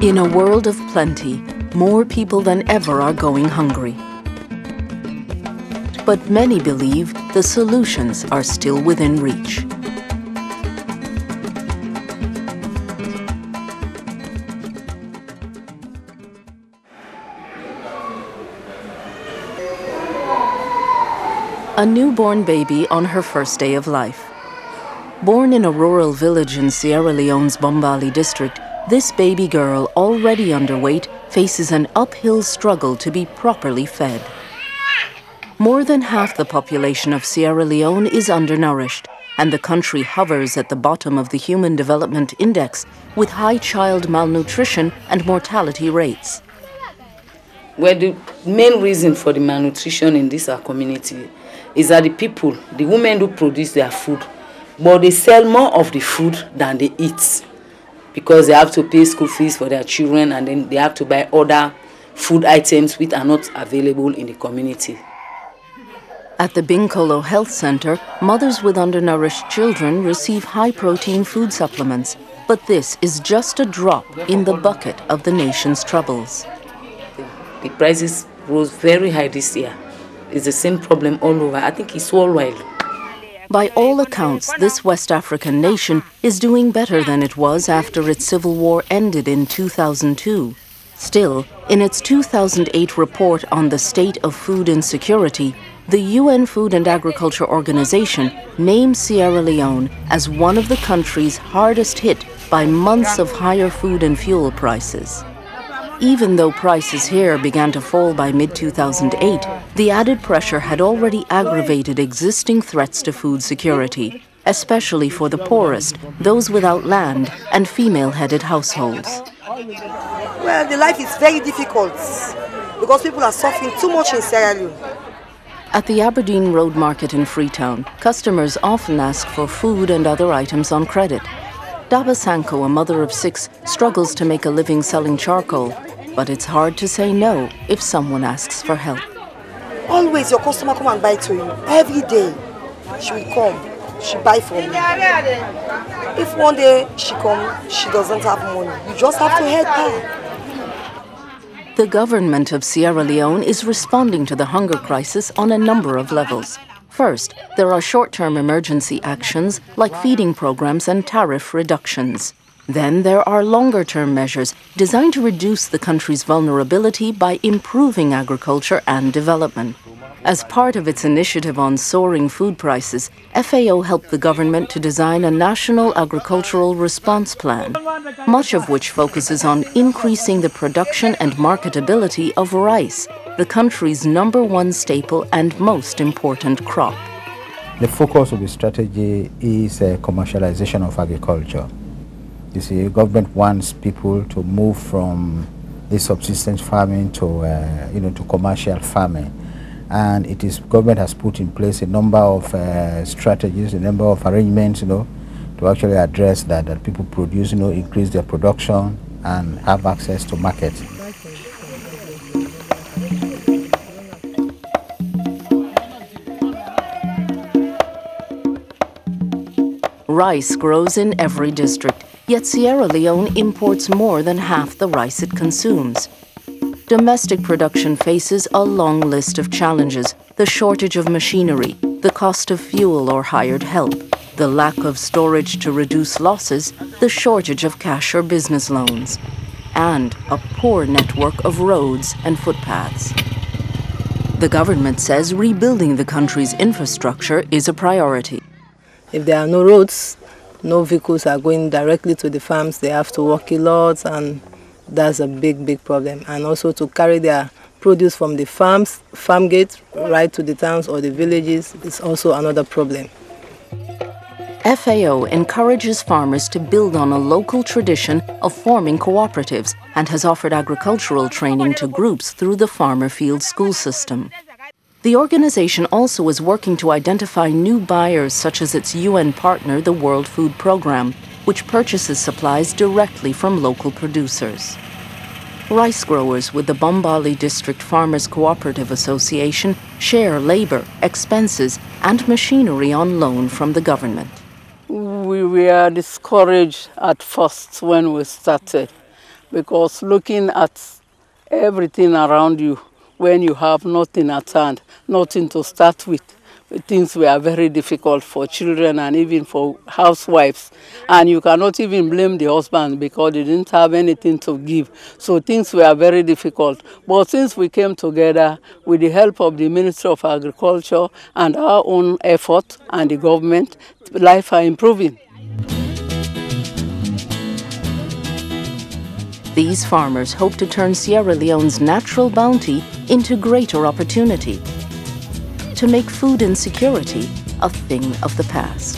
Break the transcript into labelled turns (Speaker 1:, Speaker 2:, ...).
Speaker 1: In a world of plenty, more people than ever are going hungry. But many believe the solutions are still within reach. A newborn baby on her first day of life. Born in a rural village in Sierra Leone's Bombali district, this baby girl, already underweight, faces an uphill struggle to be properly fed. More than half the population of Sierra Leone is undernourished, and the country hovers at the bottom of the Human Development Index with high child malnutrition and mortality rates.
Speaker 2: Well, the main reason for the malnutrition in this our community is that the people, the women who produce their food, but they sell more of the food than they eat because they have to pay school fees for their children, and then they have to buy other food items which are not available in the community.
Speaker 1: At the Binkolo Health Center, mothers with undernourished children receive high-protein food supplements, but this is just a drop in the bucket of the nation's troubles.
Speaker 2: The prices rose very high this year. It's the same problem all over. I think it's worldwide.
Speaker 1: By all accounts, this West African nation is doing better than it was after its civil war ended in 2002. Still, in its 2008 report on the state of food insecurity, the UN Food and Agriculture Organization named Sierra Leone as one of the countries hardest hit by months of higher food and fuel prices. Even though prices here began to fall by mid-2008, the added pressure had already aggravated existing threats to food security, especially for the poorest, those without land, and female-headed households.
Speaker 3: Well, the life is very difficult because people are suffering too much in Sierra Leone.
Speaker 1: At the Aberdeen Road Market in Freetown, customers often ask for food and other items on credit. Daba Sanko, a mother of 6, struggles to make a living selling charcoal, but it's hard to say no if someone asks for help.
Speaker 3: Always your customer come and buy to you. Every day she will come, she buy from you. If one day she comes, she doesn't have money, you just have to help her.
Speaker 1: The government of Sierra Leone is responding to the hunger crisis on a number of levels. First, there are short-term emergency actions like feeding programs and tariff reductions. Then there are longer-term measures designed to reduce the country's vulnerability by improving agriculture and development. As part of its initiative on soaring food prices, FAO helped the government to design a national agricultural response plan, much of which focuses on increasing the production and marketability of rice, the country's #1 staple and most important crop.
Speaker 4: The focus of the strategy is commercialization of agriculture. You see, the government wants people to move from this subsistence farming to, to commercial farming. And government has put in place a number of strategies, a number of arrangements, to actually address that people produce, increase their production and have access to markets.
Speaker 1: Rice grows in every district, yet Sierra Leone imports more than half the rice it consumes. Domestic production faces a long list of challenges: the shortage of machinery, the cost of fuel or hired help, the lack of storage to reduce losses, the shortage of cash or business loans, and a poor network of roads and footpaths. The government says rebuilding the country's infrastructure is a priority.
Speaker 5: If there are no roads, no vehicles are going directly to the farms, they have to walk a lot, and that's a big problem. And also to carry their produce from the farms, farm gates, right to the towns or the villages is also another problem.
Speaker 1: FAO encourages farmers to build on a local tradition of forming cooperatives and has offered agricultural training to groups through the Farmer Field School system. The organization also is working to identify new buyers, such as its UN partner, the World Food Programme, which purchases supplies directly from local producers. Rice growers with the Bombali District Farmers Cooperative Association share labor, expenses, and machinery on loan from the government.
Speaker 6: We were discouraged at first when we started, because looking at everything around you, when you have nothing at hand, nothing to start with, things were very difficult for children and even for housewives. And you cannot even blame the husband because they didn't have anything to give. So things were very difficult. But since we came together with the help of the Ministry of Agriculture and our own effort and the government, life are improving.
Speaker 1: These farmers hope to turn Sierra Leone's natural bounty into greater opportunity, to make food insecurity a thing of the past.